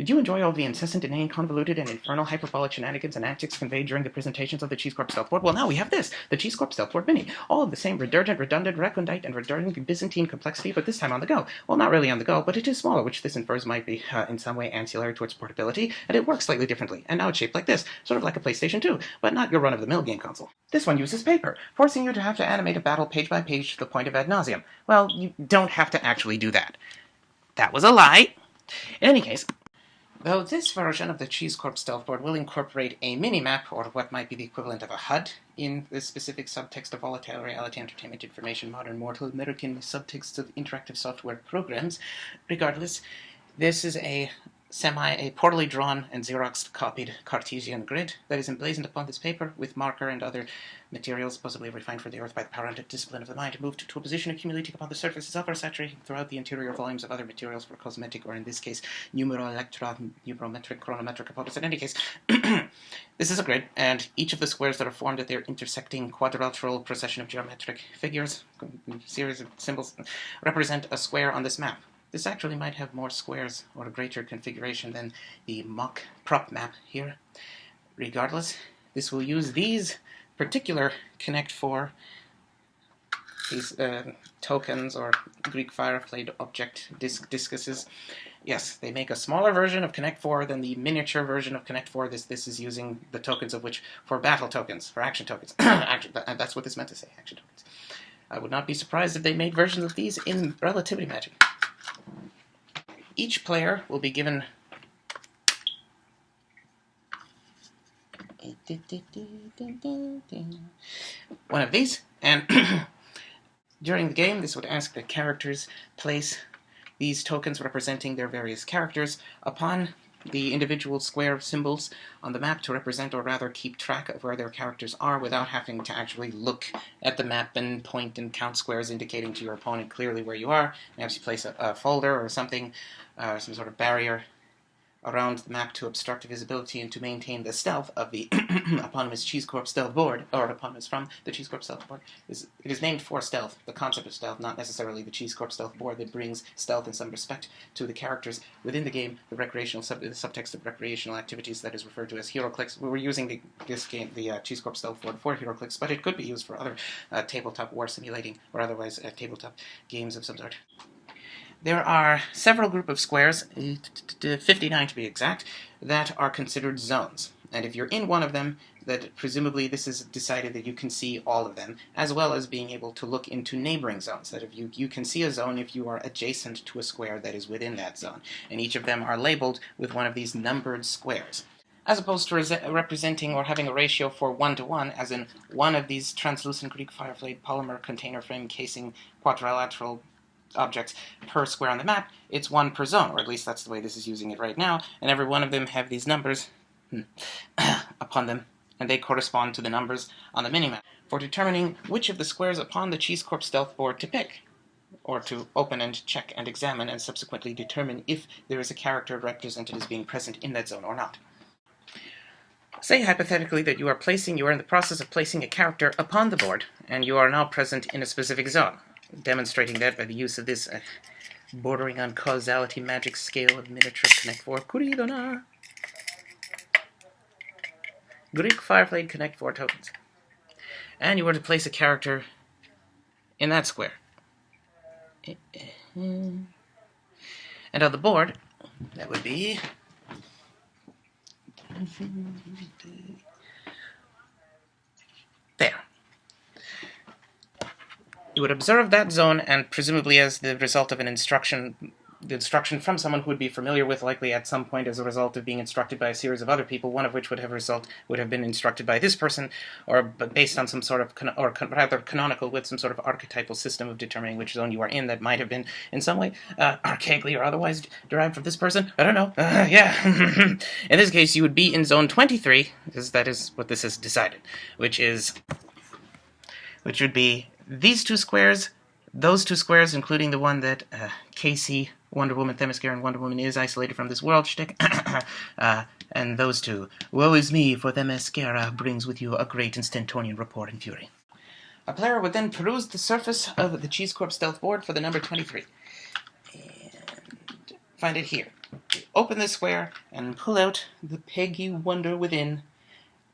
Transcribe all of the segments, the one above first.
Did you enjoy all the incessant, inane, convoluted, and infernal hyperbolic shenanigans and antics conveyed during the presentations of the Cheese Corp Stealth Board? Well, now we have this, the Cheese Corp Stealth Board Mini. All of the same redundant, recondite, and redundant Byzantine complexity, but this time on the go. Well, not really on the go, but it is smaller, which this infers might be in some way ancillary to its portability, and it works slightly differently. And now it's shaped like this, sort of like a PlayStation 2, but not your run-of-the-mill game console. This one uses paper, forcing you to have to animate a battle page by page to the point of ad nauseum. Well, you don't have to actually do that. That was a lie. In any case, though this version of the Cheese Corp Stealth Board will incorporate a mini-map, or what might be the equivalent of a HUD, in the specific subtext of volatile reality, entertainment, information, modern, mortal, American subtext of interactive software programs, regardless, this is a poorly drawn and Xerox copied Cartesian grid that is emblazoned upon this paper with marker and other materials, possibly refined for the Earth by the power and discipline of the mind, moved to a position accumulating upon the surfaces of or saturating throughout the interior volumes of other materials for cosmetic, or in this case, numerometric, chronometric components. In any case, this is a grid, and each of the squares that are formed at their intersecting quadrilateral procession of geometric figures, series of symbols, represent a square on this map. This actually might have more squares or a greater configuration than the mock prop map here. Regardless, this will use these particular Connect 4, these tokens or Greek Fireflame object discuses. Yes, they make a smaller version of Connect 4 than the miniature version of Connect 4. This is using the tokens of which for battle tokens, for action tokens. That's what this meant to say, action tokens. I would not be surprised if they made versions of these in Relativity Magic. Each player will be given one of these, and during the game this would ask the characters place these tokens representing their various characters upon the individual square symbols on the map to represent, or rather keep track of where their characters are without having to actually look at the map and point and count squares indicating to your opponent clearly where you are. Perhaps you place a folder or something, some sort of barrier around the map to obstruct visibility and to maintain the stealth of the eponymous Cheese Corp Stealth Board, or eponymous from the Cheese Corp Stealth Board. It is named for stealth, the concept of stealth, not necessarily the Cheese Corp Stealth Board that brings stealth in some respect to the characters within the game, the subtext of recreational activities that is referred to as hero clicks. We were using the Cheese Corp Stealth Board for hero clicks, but it could be used for other tabletop war simulating or otherwise tabletop games of some sort. There are several group of squares, 59 to be exact, that are considered zones. And if you're in one of them, that presumably this is decided that you can see all of them, as well as being able to look into neighboring zones. That if you can see a zone if you are adjacent to a square that is within that zone. And each of them are labeled with one of these numbered squares, as opposed to representing or having a ratio for 1-to-1, as in one of these translucent Greek Fireflame polymer container frame casing quadrilateral objects per square on the map. It's one per zone, or at least that's the way this is using it right now, and every one of them have these numbers upon them, and they correspond to the numbers on the minimap for determining which of the squares upon the Cheese Corp Stealth Board to pick, or to open and check and examine, and subsequently determine if there is a character represented as being present in that zone or not. Say hypothetically that you are in the process of placing a character upon the board, and you are now present in a specific zone, demonstrating that by the use of this bordering on causality magic scale of miniature Connect 4 Kuridona Greek Fireflame Connect 4 tokens. And you were to place a character in that square. And on the board, that would be there. You would observe that zone, and presumably as the result of the instruction from someone who would be familiar with, likely at some point as a result of being instructed by a series of other people, one of which would have been instructed by this person, or based on some sort of, rather canonical, with some sort of archetypal system of determining which zone you are in that might have been in some way archaically or otherwise derived from this person. I don't know. Yeah. In this case, you would be in zone 23, because that is what this has decided, which would be these two squares, those two squares, including the one that Casey, Wonder Woman, Themyscira, and Wonder Woman is isolated from this world shtick, and those two. Woe is me, for Themyscira brings with you a great instantonian rapport and fury. A player would then peruse the surface of the Cheese Corp Stealth Board for the number 23. And find it here. open this square and pull out the peg you wonder within.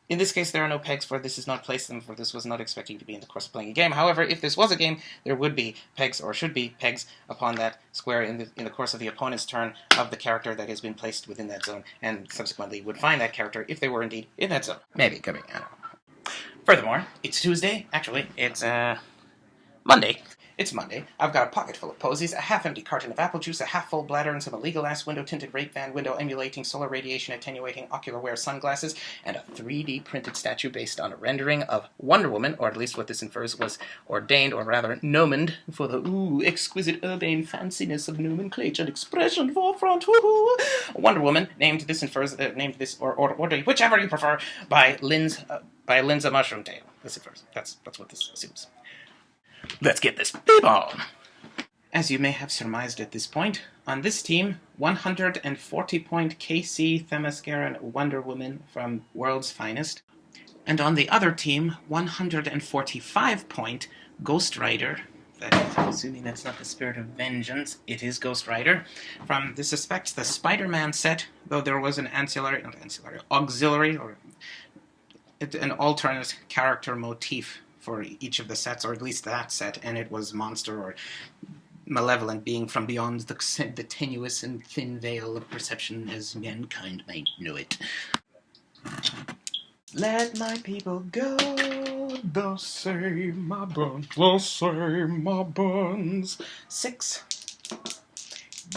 In this case, there are no pegs, for this is not placed them, for this was not expecting to be in the course of playing a game. However, if this was a game, there would be pegs, or should be pegs, upon that square in the course of the opponent's turn of the character that has been placed within that zone, and subsequently would find that character if they were indeed in that zone. Maybe, could be, I don't know. Furthermore, it's Tuesday. Actually, it's, Monday. It's Monday. I've got a pocket full of posies, a half-empty carton of apple juice, a half-full bladder, and some illegal-ass window-tinted rape van window emulating solar radiation attenuating ocular-wear sunglasses, and a 3D printed statue based on a rendering of Wonder Woman, or at least what this infers was ordained, or rather nomened, for the exquisite urbane fanciness of nomenclature and expression forefront. Wonder Woman, named this infers, or whichever you prefer, by Linza Mushroom Tail. This infers. That's what this assumes. Let's get this beep on! As you may have surmised at this point, on this team, 140-point KC Themyscira Wonder Woman from World's Finest, and on the other team, 145-point Ghost Rider, that is, assuming that's not the spirit of vengeance, it is Ghost Rider, from, this suspects, the Spider-Man set, though there was an auxiliary, or an alternate character motif for each of the sets, or at least that set, and it was monster or malevolent being from beyond the tenuous and thin veil of perception as mankind might know it. Let my people go, thus say my buns, thus say my buns. 6.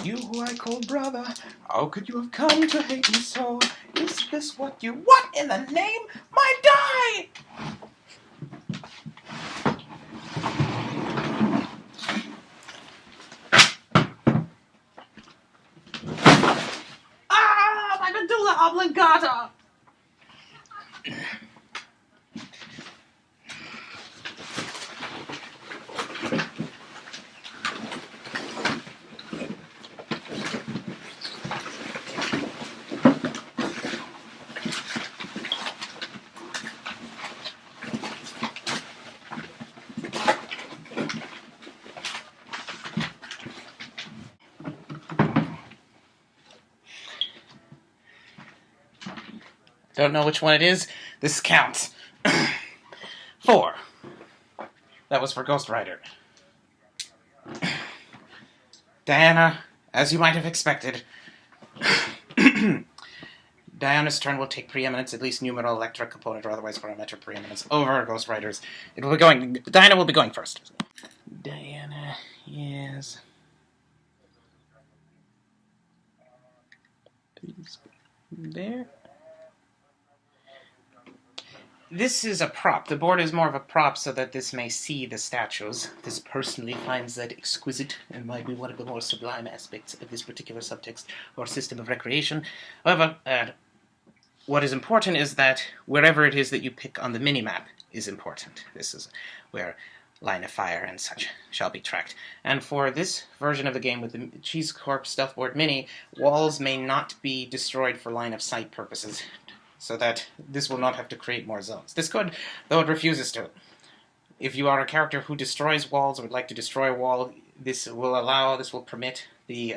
You who I call brother, how could you have come to hate me so? Is this what you want in the name? My die! My medulla oblongata! Don't know which one it is. This counts. 4. That was for Ghost Rider. Diana, as you might have expected, Diana's turn will take preeminence, at least numeral, electric component, or otherwise parametric preeminence, over Ghost Rider's. Diana will be going first. Diana is... there. This is a prop. The board is more of a prop so that this may see the statues. This personally finds that exquisite and might be one of the more sublime aspects of this particular subtext or system of recreation. However, what is important is that wherever it is that you pick on the minimap is important. This is where line of fire and such shall be tracked. And for this version of the game with the Cheese Corp Stuff Board Mini, walls may not be destroyed for line of sight purposes, so that this will not have to create more zones. This could, though it refuses to. If you are a character who destroys walls or would like to destroy a wall, this will permit the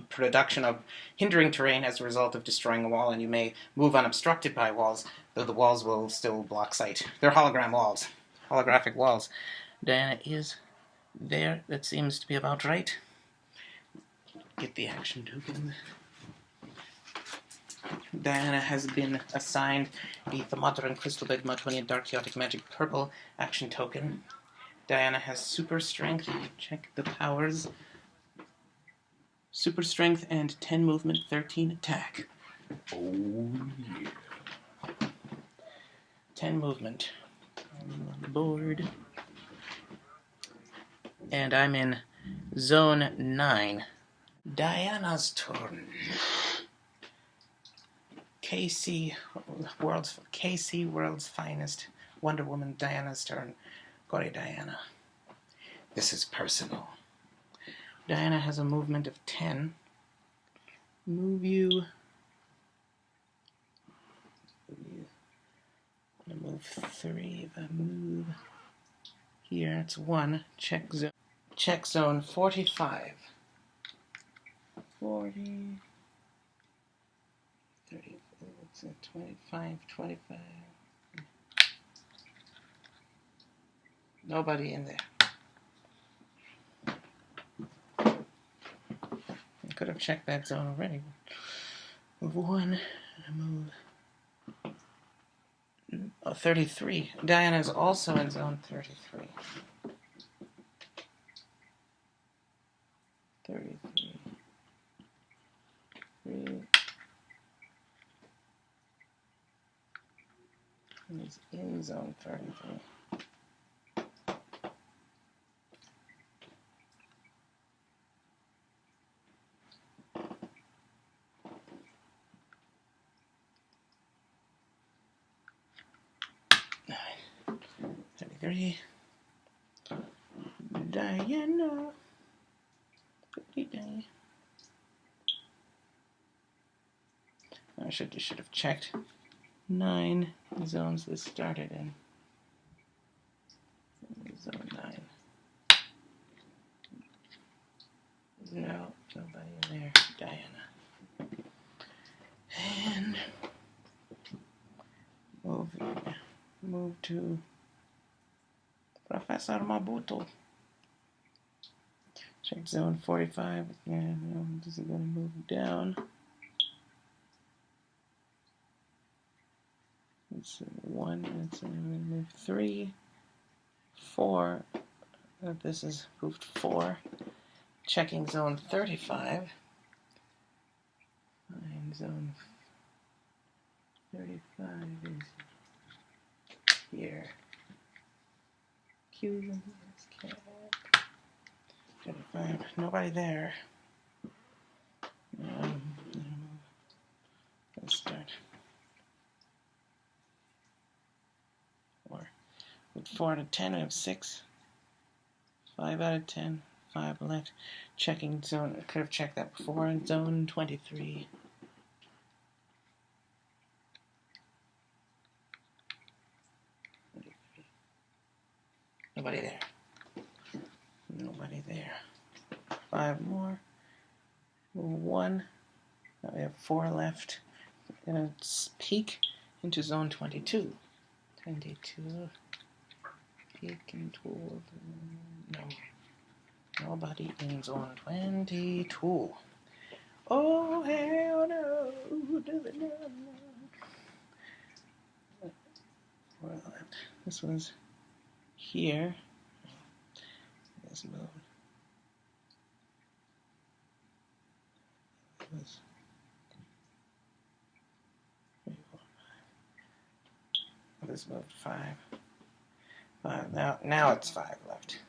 production of hindering terrain as a result of destroying a wall, and you may move unobstructed by walls, though the walls will still block sight. They're hologram walls. Holographic walls. Diana is there. That seems to be about right. Get the action token. Diana has been assigned the Thermometer Crystal Bed Mudhonian Dark Chaotic Magic Purple action token. Diana has super strength. Check the powers. Super strength and 10 movement, 13 attack. Oh yeah. 10 movement. On the board. And I'm in Zone 9. Diana's turn. KC World's Finest. Wonder Woman, Diana's turn. Go to Diana. This is personal. Diana has a movement of 10. Move you. I'm gonna move 3. If I move here, it's 1. Check zone 45. 40. So 25, 25. Nobody in there. I could have checked that zone already. Move 1, move 33. Diana is also in zone 33. 33. 3. He's in zone 33. Diana. I should have checked 9 zones this started in. Zone 9. No, nobody in there. Diana. And move to Professor Mabuto. Check zone 45. Yeah, no, this is going to move down. It's 1. It's going to move 3, 4. This is moved 4. Checking zone 35. Find zone 35 is here. Q. 35. Nobody there. Let's start. 4. With 4 out of 10, we have 6. 5 out of 10. 5 left. Checking zone. I could have checked that before. In zone 23. Nobody there. Nobody there. 5 more. 1. Now we have 4 left. Gonna peek into zone 22. 22. Peek into. No. Nobody in zone 22. Oh, hell no. 4 left. This was here. This moved. Was 3, 4, 5. This moved 5. 5. Now it's 5 left.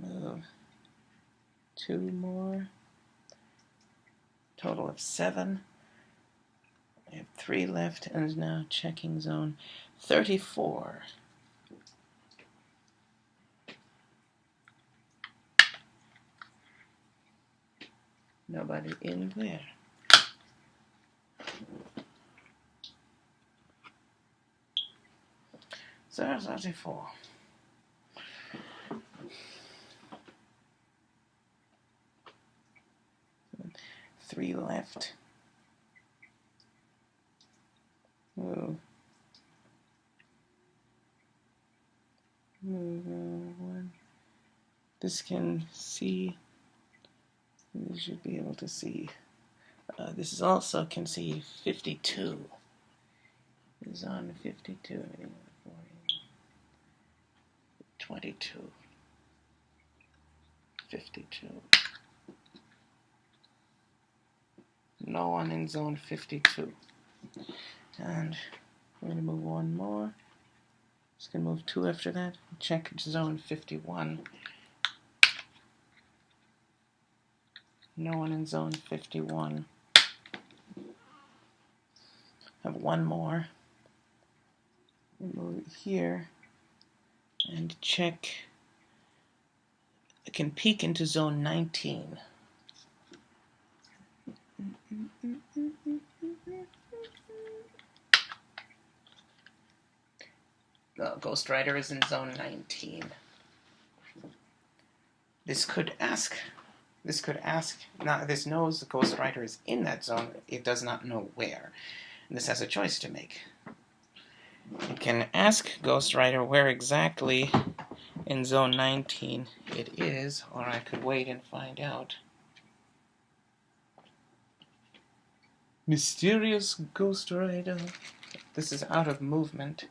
Move 2 more. Total of 7. I have 3 left and is now checking zone 34. Nobody in there. So 34. 3 left. Move 1. This can see. You should be able to see. This is also can see 52. This is on 52. 22. 52. No one in zone 52. And we're going to move 1 more. Just going to move 2 after that. Check zone 51. No one in zone 51. Have 1 more. Move here and check. I can peek into zone 19. Ghost Rider is in zone 19. This could ask this could ask, now this knows the Ghost Rider is in that zone, it does not know where. And this has a choice to make. It can ask Ghost Rider where exactly in zone 19 it is, or I could wait and find out. Mysterious Ghost Rider. This is out of movement.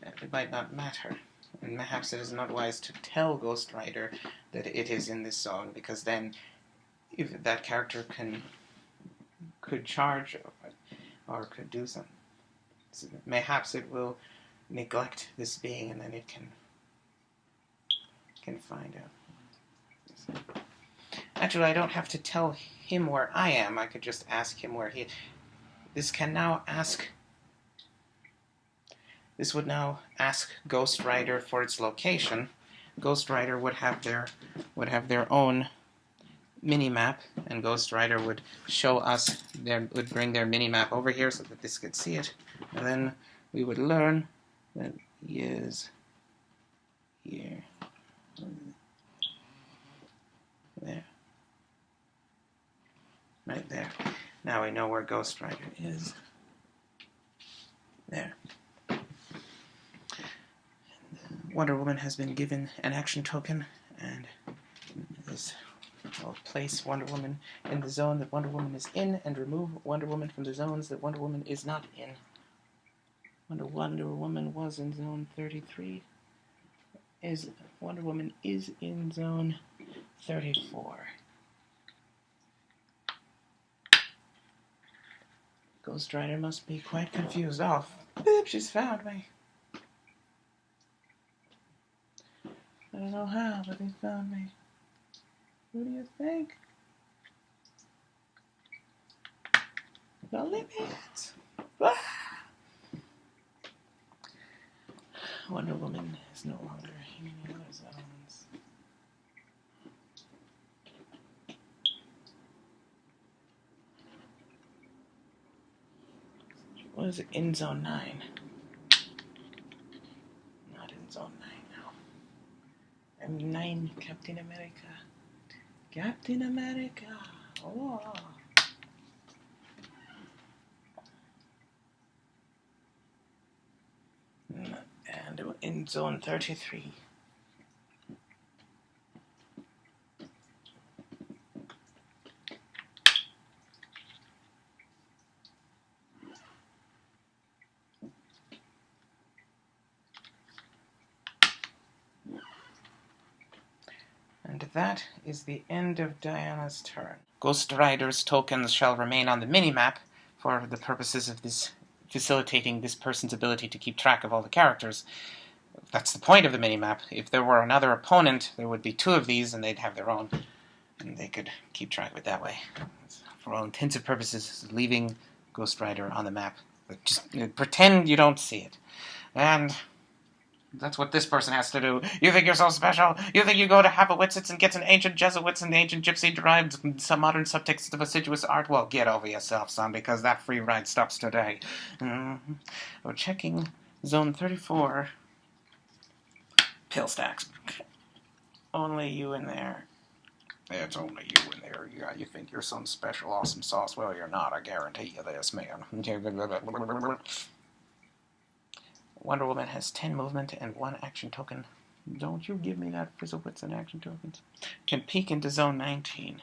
It might not matter. And perhaps it is not wise to tell Ghost Rider that it is in this zone, because then if that character could charge or could do something. So perhaps it will neglect this being, and then it can find out. Actually, I don't have to tell him where I am. I could just ask him where he. This can now ask. This would now ask Ghost Rider for its location. Ghost Rider would have their own mini-map, and Ghost Rider would show us would bring their mini-map over here so that this could see it, and then we would learn that he is here. There. Right there. Now we know where Ghost Rider is. There. Wonder Woman has been given an action token, and this will place Wonder Woman in the zone that Wonder Woman is in, and remove Wonder Woman from the zones that Wonder Woman is not in. Wonder Woman was in zone 33. Wonder Woman is in zone 34. Ghost Rider must be quite confused. Oh, boop, she's found me. I don't know how, but they found me. Who do you think? The limit! Ah! Wonder Woman is no longer in any other zones. What is it? In zone 9. Not in zone 9 now. I'm 9, Captain America. Captain America! Oh! And in zone 33. And that is the end of Diana's turn. Ghost Rider's tokens shall remain on the minimap for the purposes of this facilitating this person's ability to keep track of all the characters. That's the point of the minimap. If there were another opponent, there would be 2 of these, and they'd have their own, and they could keep track of it that way. For all intensive purposes, leaving Ghost Rider on the map. But just pretend you don't see it. And that's what this person has to do. You think you're so special? You think you go to Hapowitzits and get an ancient Jesuits and ancient Gypsy-derived some modern subtext of assiduous art? Well, get over yourself, son, because that free ride stops today. We're checking zone 34. Pill stacks. Only you in there. It's only you in there. Yeah, you think you're some special awesome sauce. Well, you're not, I guarantee you this, man. Wonder Woman has 10 movement and 1 action token. Don't you give me that Frizzlewitz and action tokens. Can peek into zone 19.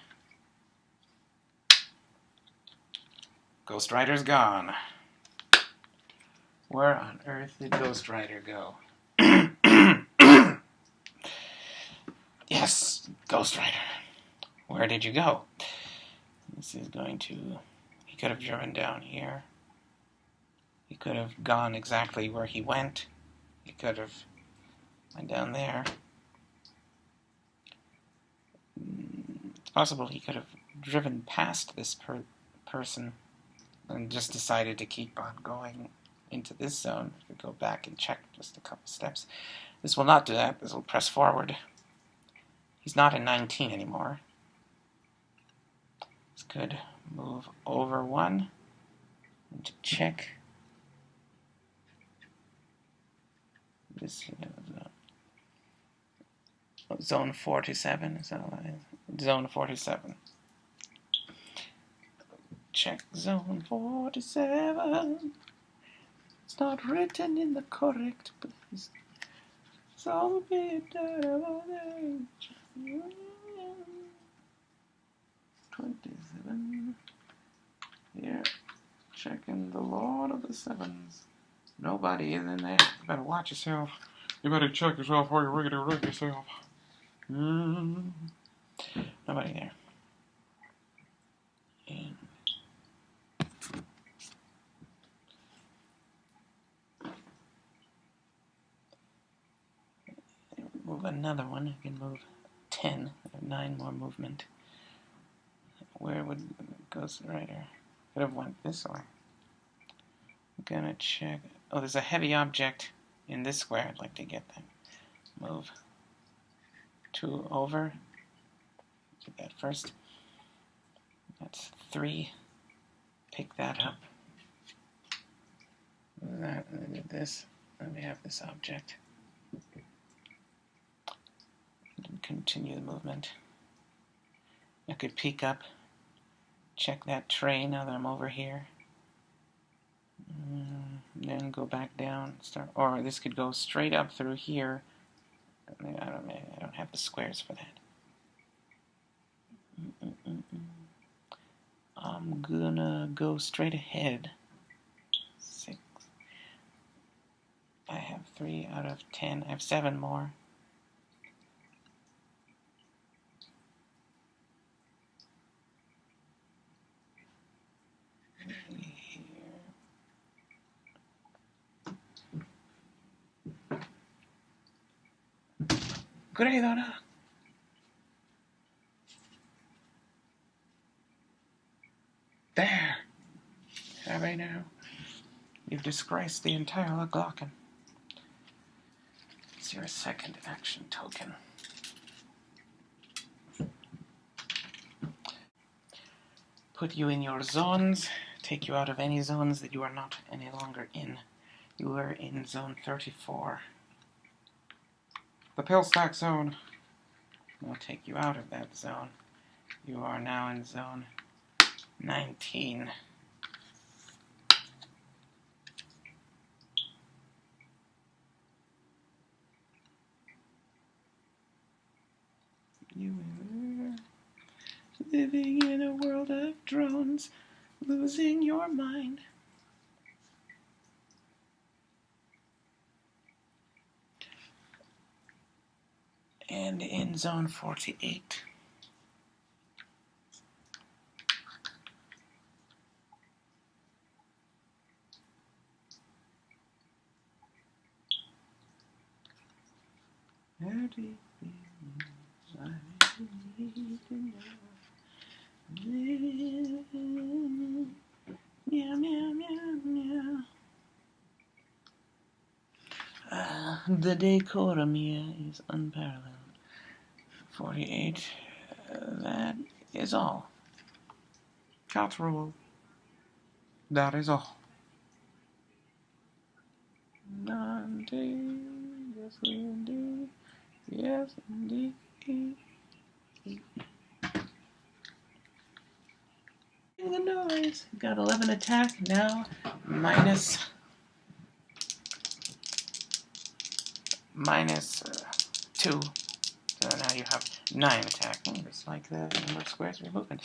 Ghost Rider's gone. Where on earth did Ghost Rider go? Yes, Ghost Rider. Where did you go? This is going to... He could have driven down here. He could have gone exactly where he went. He could have went down there. It's possible he could have driven past this person and just decided to keep on going into this zone. We could go back and check just a couple steps. This will not do that. This will press forward. He's not in 19 anymore. This could move over 1 and to check. Zone 47. So Zone 47. Check Zone 47. It's not written in the correct place. So be terrible. 27. Here. Checking the Lord of the Sevens. Nobody is in there. You better watch yourself. You better check yourself before you rig yourself. Nobody there. And move another one. I can move 10. I have 9 more movement. Where would it go right here? Could have went this way. I'm gonna check. Oh, there's a heavy object in this square. I'd like to get that. Move 2 over. Do that first. That's 3. Pick that up. That, I did this. Let me have this object. And continue the movement. I could peek up. Check that tray now that I'm over here. Then go back down. Start, or this could go straight up through here. I don't have the squares for that. I'm gonna go straight ahead. 6. I have 3 out of 10. I have 7 more. Great honor. There. Right now, you've disgraced the entire Glocken. It's your second action token. Put you in your zones. Take you out of any zones that you are not any longer in. You are in zone 34. The pill stack zone. I'll take you out of that zone. You are now in zone 19. You are living in a world of drones, losing your mind. And in zone 48. Meow, meow, meow, meow. The decorum here is unparalleled. 48. That is all. Cat rule. That is all. Indeed, yes indeed, yes indeed. The noise. Got 11 attack now. Minus 2. So now you have 9 attack. It's like the number of squares for movement.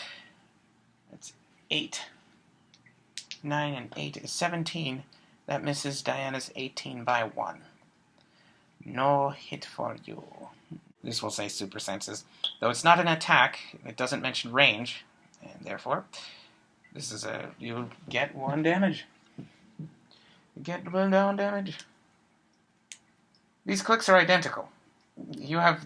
That's 8. 9 and 8 is 17. That misses Diana's 18 by 1. No hit for you. This will say super senses. Though it's not an attack, it doesn't mention range, and therefore, this is you get 1 damage. You get down damage. These clicks are identical. You have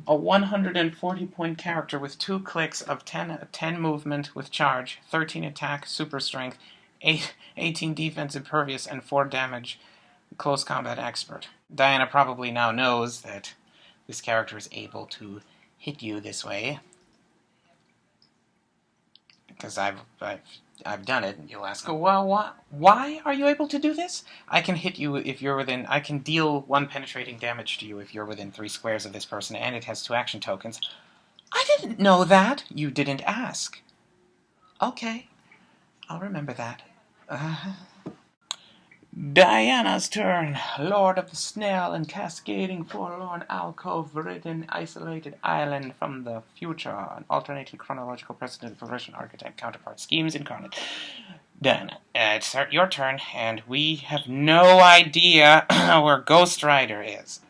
a 140 point character with 2 clicks of 10 movement with charge, 13 attack, super strength, 18 defense impervious, and 4 damage, close combat expert. Diana probably now knows that this character is able to hit you this way. because I've done it. And you'll ask, oh, well, why are you able to do this? I can hit you if you're within. I can deal 1 penetrating damage to you if you're within 3 squares of this person, and it has 2 action tokens. I didn't know that. You didn't ask. Okay, I'll remember that. Diana's turn. Lord of the Snail and Cascading Forlorn Alcove-ridden Isolated Island from the Future. An alternating chronological precedent for Russian archetype counterpart schemes incarnate. Diana, it's your turn, and we have no idea where Ghost Rider is.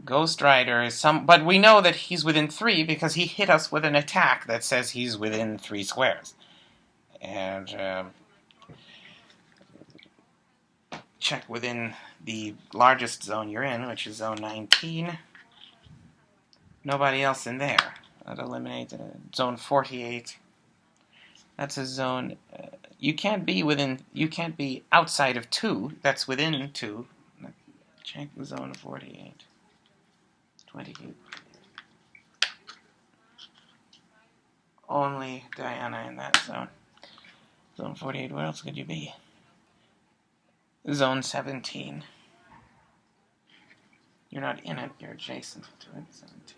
Ghost Rider is but we know that he's within 3 because he hit us with an attack that says he's within 3 squares. And, check within the largest zone you're in, which is zone 19. Nobody else in there. That eliminates zone 48. That's a zone. You can't be outside of 2. That's within 2. Check zone 48. 28. Only Diana in that zone. Zone 48. Where else could you be? Zone 17. You're not in it, you're adjacent to it. 17.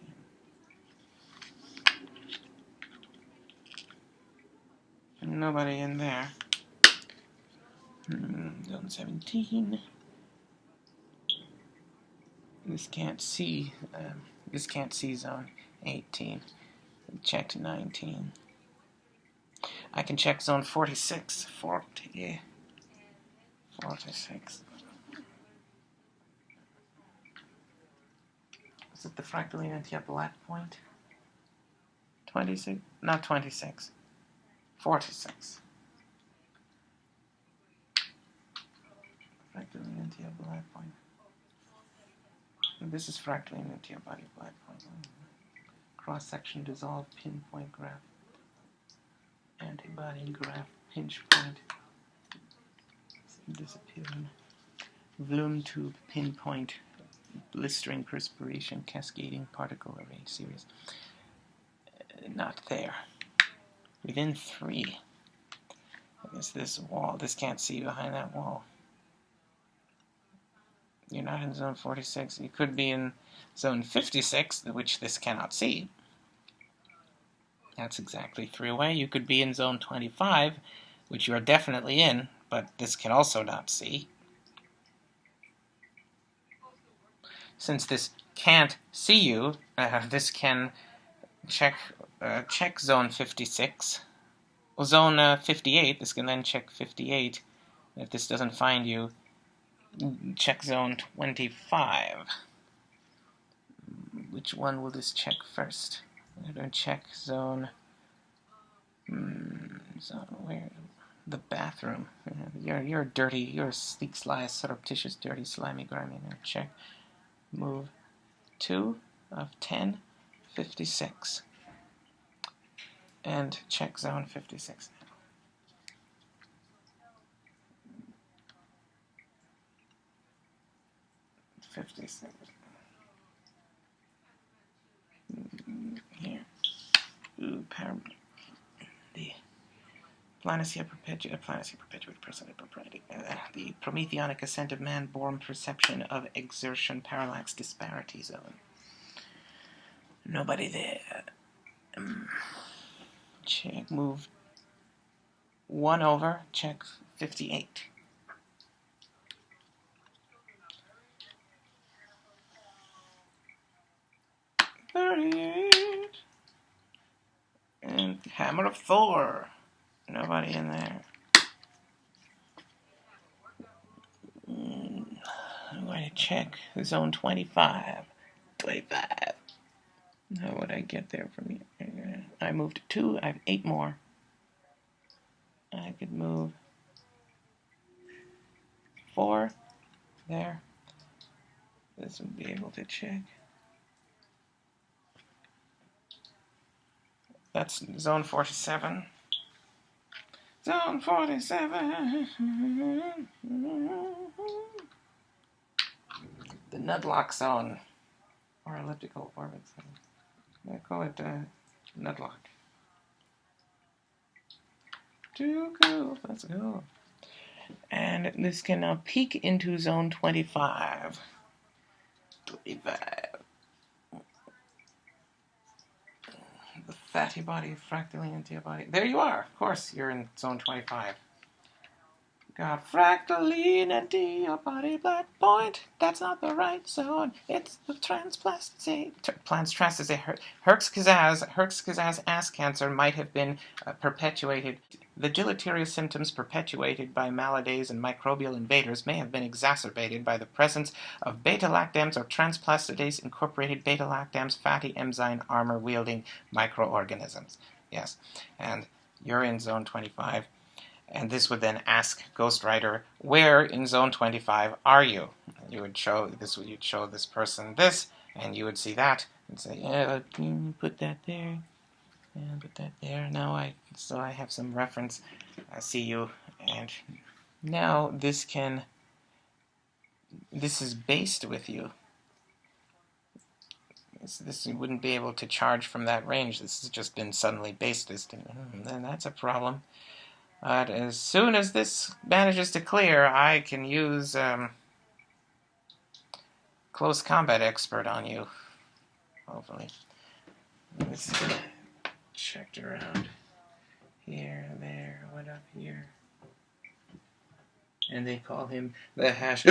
And nobody in there. Zone 17. This can't see zone 18. Check 19. I can check zone 46. 46. Is it the fractally anti-black point? 26? Not 26. 46. Fractally anti-black point. And this is fractally anti-black point. Cross-section dissolve pinpoint graph. Antibody graph pinch point. Disappearing. Bloom tube pinpoint. Blistering perspiration cascading particle array series. Not there. Within 3. I guess this wall. This can't see behind that wall. You're not in zone 46. You could be in zone 56, which this cannot see. That's exactly 3 away. You could be in zone 25, which you are definitely in, but this can also not see. Since this can't see you, this can check zone 56. Well, zone 58. This can then check 58. If this doesn't find you, check zone 25. Which one will this check first? I'm going to check zone... zone where? The bathroom. You're dirty. You're sleek, sly, surreptitious, dirty, slimy, grimy. Check. Move 2 of 10, 56. And check zone 56 now. 56. Here. Ooh, the Planitia perpetuate personal propriety. The Prometheonic ascent of man born perception of exertion parallax disparity zone. Nobody there. Check, move 1 over, check 58. And Hammer of Thor. Nobody in there. I'm going to check zone 25. 25. How would I get there from here? I moved 2. I have 8 more. I could move 4. There. This would be able to check. That's zone 47. Zone 47. The Nudlock zone. Or elliptical orbit zone. I call it Nudlock. too cool. Let's go. And this can now peek into zone 25. 25. The fatty body, fractally antibody. There you are. Of course, you're in zone 25. Got fractally antibody blood point. That's not the right zone. It's the transplasticate. Herxkazaz ass cancer might have been perpetuated. The deleterious symptoms perpetuated by maladies and microbial invaders may have been exacerbated by the presence of beta-lactams or transplastidase incorporated beta-lactams fatty enzyme armor-wielding microorganisms. Yes, and you're in zone 25. And this would then ask Ghost Rider, where in zone 25 are you? And you would show this. You'd show this person this, and you would see that, and say, yeah, put that there, and put that there. Now I have some reference. I see you, and now this is based with you. This you wouldn't be able to charge from that range. This has just been suddenly based. Then that's a problem. But as soon as this manages to clear, I can use close combat expert on you. Hopefully. Let's checked around here, there, what up here. And they call him the hash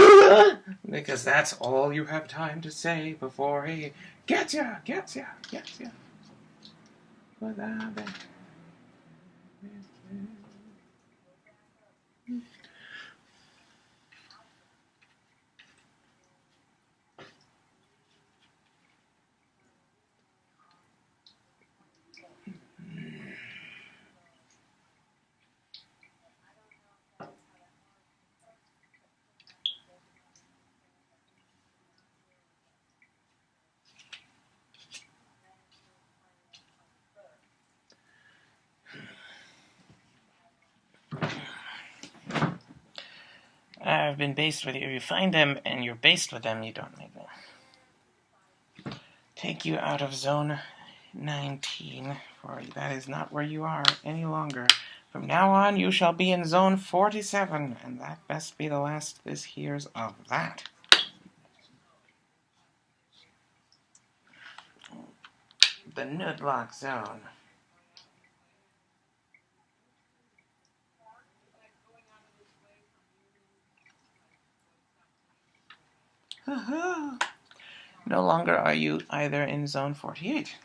because that's all you have time to say before he gets ya. I've been based with you. If you find them and you're based with them, you don't make them. Take you out of zone 19, for that is not where you are any longer. From now on, you shall be in zone 47, and that best be the last this hears of that. The Nudlock zone. No longer are you either in zone 48.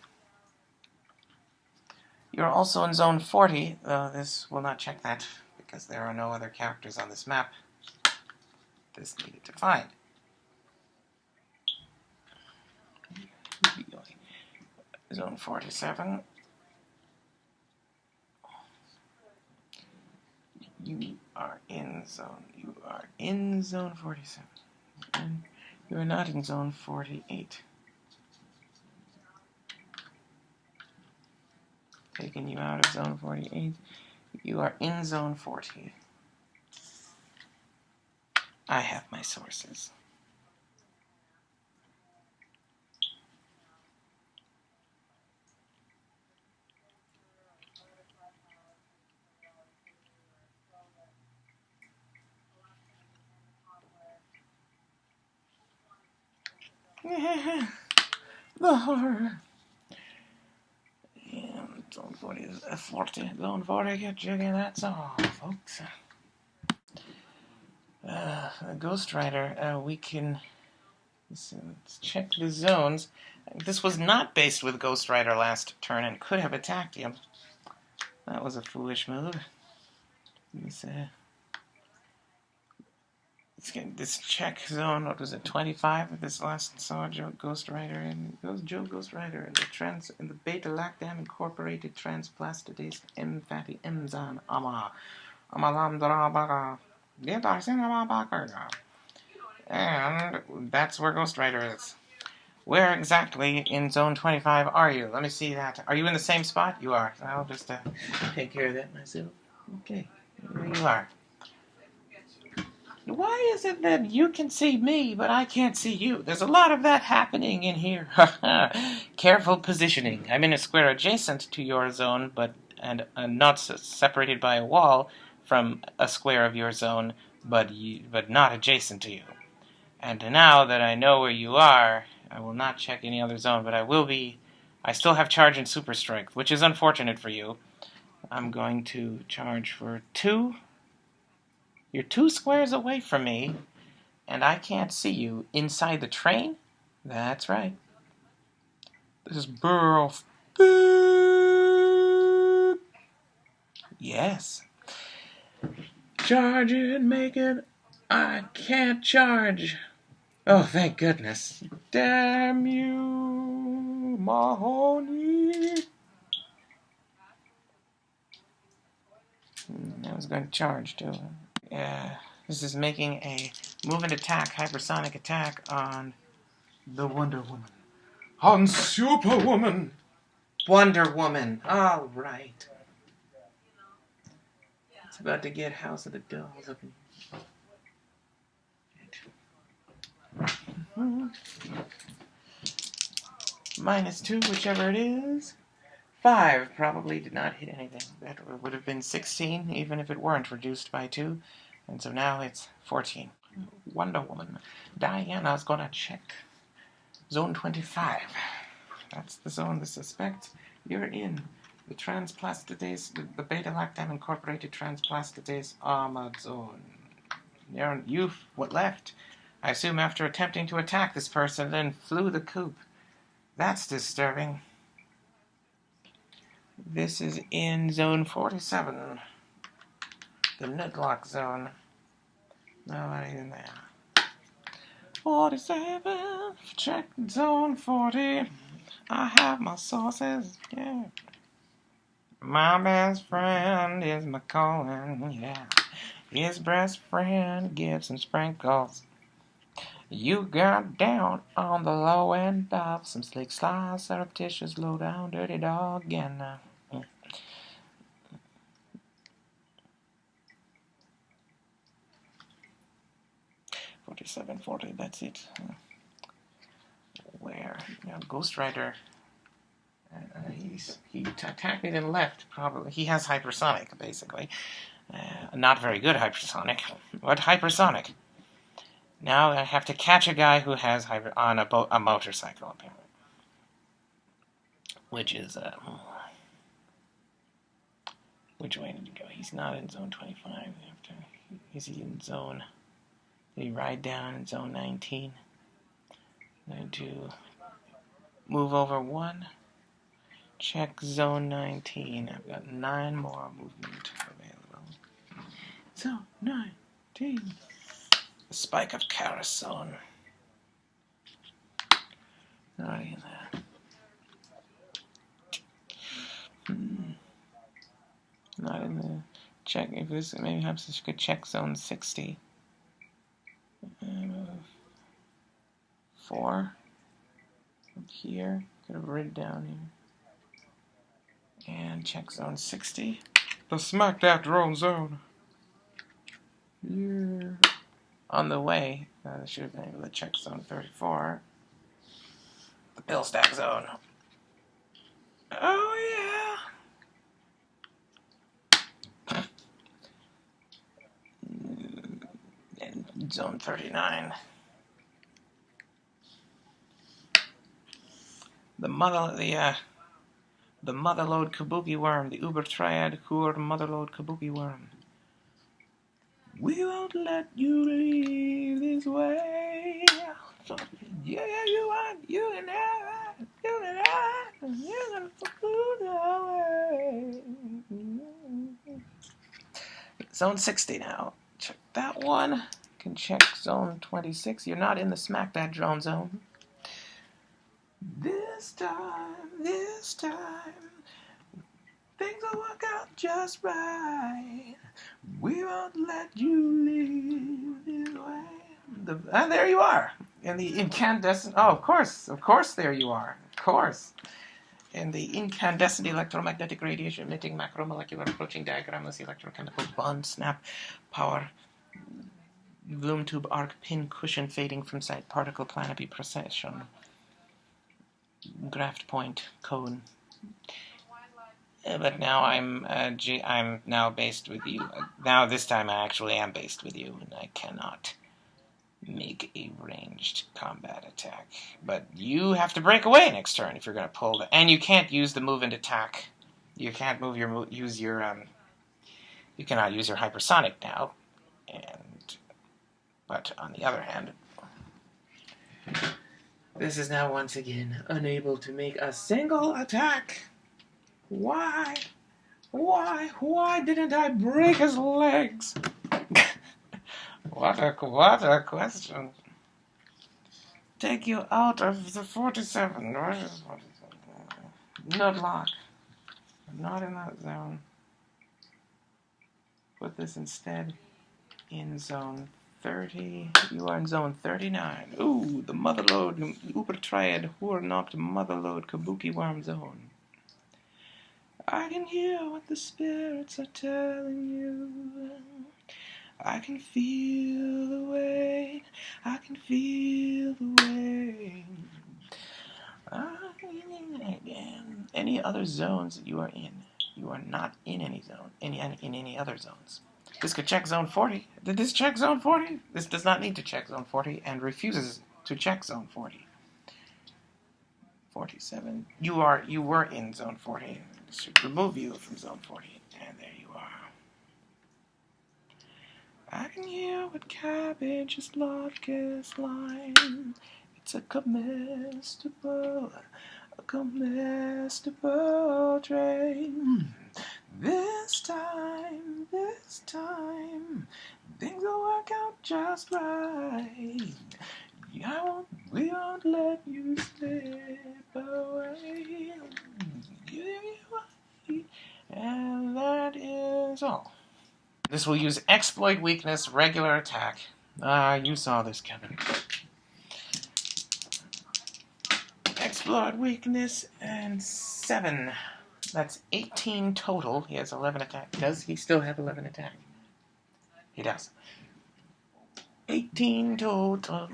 You're also in zone 40, though this will not check that, because there are no other characters on this map this needed to find. Zone 47. You are in zone 47. And you are not in zone 48. Taking you out of zone 48. You are in zone 40. I have my sources. The horror. Yeah, zone 40 is 40. Zone 40, get jiggy, that's all, folks. Ghost Rider, we can... Let's check the zones. This was not based with Ghost Rider last turn and could have attacked him. That was a foolish move. Let's get this check zone. What was it, 25? This last saw Ghost Rider and Ghost Rider in the beta-lactam incorporated transplastidase fatty enzyme and that's where Ghost Rider is. Where exactly in zone 25 are you? Let me see that. Are you in the same spot? You are. I'll just take care of that myself. Okay, there you are. Why is it that you can see me, but I can't see you? There's a lot of that happening in here. Careful positioning. I'm in a square adjacent to your zone, but not separated by a wall from a square of your zone, but not adjacent to you. And now that I know where you are, I will not check any other zone, but I still have charge and super strength, which is unfortunate for you. I'm going to charge for 2. You're 2 squares away from me, and I can't see you inside the train? That's right. This is Burl. Yes. Charge it, make it. I can't charge. Oh, thank goodness. Damn you, Mahoney. I was going to charge, too. Yeah. This is making a movement attack, hypersonic attack on the Wonder Woman. On Superwoman. Wonder Woman. All right. It's about to get House of the Dolls up in -2, whichever it is. 5 probably did not hit anything. That would have been 16, even if it weren't reduced by 2. And so now it's 14. Wonder Woman. Diana's gonna check. Zone 25. That's the zone the suspect. You're in the transplastidase, the beta-lactam incorporated transplastidase armored zone. You've what left? I assume after attempting to attack this person, then flew the coop. That's disturbing. This is in zone 47. The Nudlock zone. Nobody in there. 47. Check zone 40. I have my sources. Yeah. My best friend is McCollin. Yeah. His best friend gives him sprinkles. You got down on the low end of some slick, sly, surreptitious, low down, dirty dog, and 4740, that's it. Where? Ghost Rider. He attacked me then left, probably. He has hypersonic, basically. Not very good hypersonic, but hypersonic. Now I have to catch a guy who has on a motorcycle, apparently. Which is, which way did he go? He's not in zone 25. Is he in zone... Did he ride down in zone 19? I'm going to move over 1. Check zone 19. I've got 9 more movement available. Zone 19. The Spike of Carasone. Not in there. Not in the check. If this maybe perhaps I could check zone 60. 4 up here. Could have rid down here. And check zone 60. The smack that drone zone. Yeah. On the way, I should have been able to check zone 34. The Bill Stack zone. Oh, yeah. And zone 39. The motherlode kabuki worm, the uber triad Kur motherlode kabuki worm. We won't let you leave this way. Yeah, you want, you and I, you're gonna food away. Zone 60 now. Check that one. Can check zone 26. You're not in the smack that drone zone. This time, things will work out just right. We won't let you leave this way. There you are. In the incandescent... Oh, of course there you are. Of course. In the incandescent electromagnetic radiation emitting macromolecular approaching diagramless electrochemical bond snap power Bloom tube arc pin cushion fading from side particle canopy procession. Graft point cone. But now I'm now based with you. Now this time I actually am based with you, and I cannot make a ranged combat attack. But you have to break away next turn if you're going to pull the... And you can't use the move and attack. You can't move your... use your... you cannot use your hypersonic now. But on the other hand, this is now once again unable to make a single attack. Why? Why didn't I break his legs? What a question. Take you out of the 47. Where is 47? Not lock. I'm not in that zone. Put this instead in zone 30. You are in zone 39. Ooh, the motherlode, Ubertriad, Hurnopt, motherlode, Kabuki worm zone. I can hear what the spirits are telling you. I can feel the weight. I can feel the weight. Any other zones that you are in? You are not in any zone. In any other zones. This could check zone 40. Did this check zone 40? This does not need to check zone 40 and refuses to check zone 40. 47. You were in zone 40. This should remove you from zone 40. And there you are. I can hear what cabbage is largest line. It's a comestible train. This time, things will work out just right. We won't let you slip away. And that is all. This will use exploit weakness, regular attack. You saw this coming. Exploit weakness and 7. That's 18 total. He has 11 attack. Does he still have 11 attack? He does. 18 total.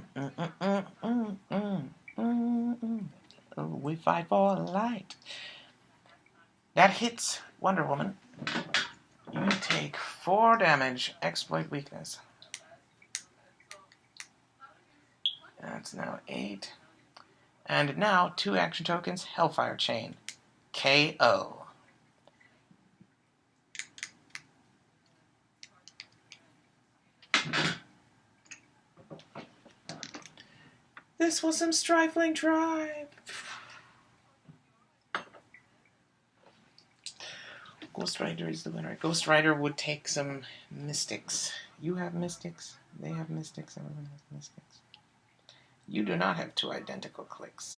We fight for light. That hits Wonder Woman. You take 4 damage, exploit weakness. That's now 8. And now 2 action tokens, Hellfire Chain. KO. This was some Strifling Tribe. Ghost Rider is the winner. Ghost Rider would take some Mystics. You have Mystics. They have Mystics. Everyone has Mystics. You do not have 2 identical clicks.